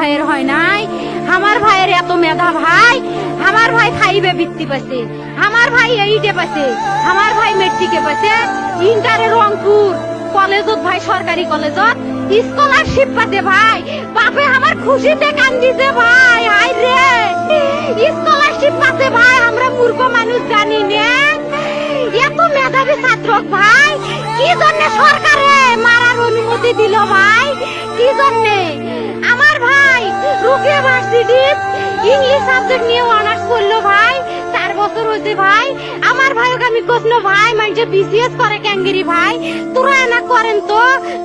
ভাইয়ের হয় নাই। আমার ভাইয়ের এত মেধা ভাই, আমার ভাই 5 বৃত্তি পাইছে, আমার ভাই 8 পাইছে, আমার ভাই মেট্রিকে পাইছে, ইন্টারে রংপুর কলেজত ভাই, সরকারি কলেজত স্কলারশিপ পাতে ভাই। বাপে আমার খুশিতে কান্দিছে ভাই, হাই রে স্কলারশিপ পাতে ভাই। আমরা মূর্খ মানুষ জানি না এত মেধাবী ছাত্র ভাই কি জন্য সরকারে মারার অনুমতি দিল ভাই, কি জন্য? আমার ভাই রুকিয়া ভার্সিটি ইংলিশ সাবজেক্ট নিয়ে অনার্স করলো ভাই, 4 বছর হয়েছে ভাই। আমার ভাইকে আমি কইলো ভাই মানে বিসিএস করে ক্যাঙ্গেরি ভাই, তোরা না করেন তো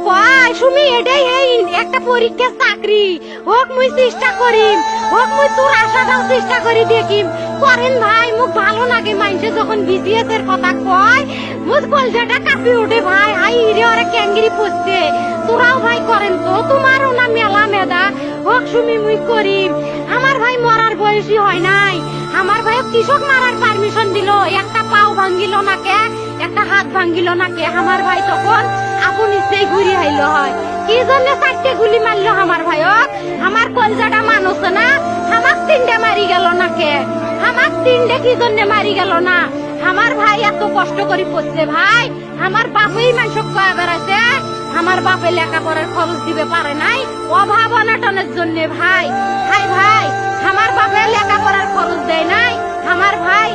কয় সুমি এটাই এই একটা পরীক্ষা চাকরি হোক, মুই চেষ্টা করিম, হোক মুই তোর আশাটাও চেষ্টা করি দেখিম। করেন ভাই, মুখ ভালো লাগে মানুষে যখন বিসিএস এর কথা কয়, মুখ কলজাটা কাঁপি ওঠে ভাই। হাই রে ওরা ক্যাঙ্গেরি পড়ছে, তোরাও ভাই করেন তো, তোমারও না মেলা মেধা, হোক সুমি মুই করিম। আমার ভাই মরার বয়সী হয় নাই, আমার ভাই কৃষক মারার পারমিশন দিল, একটা পাও ভাঙ্গিল না কে, একটা হাত ভাঙ্গিল না কে। আমার ভাই তখন আপন ইচ্ছেই ঘুরি আইল হয়, কি জন্য 4টে গুলি মারলো আমার ভাইক? আমার কলজাটা মানুষ না, আমার 3টে মারি গেল না কে, আমার 3টে কি জন্য মারি গেল না? আমার ভাই এত কষ্ট করে পড়ছে ভাই, আমার বাপই মানুষ কয়া বেড়াইছে, আমার বাপে লেখাপড়ার খরচ দিবে পারে নাই অভাব অনাটনের জন্য ভাই। ভাই ভাই আমার বাপে লেখাপড়ার খরচ দেয় নাই, আমার ভাই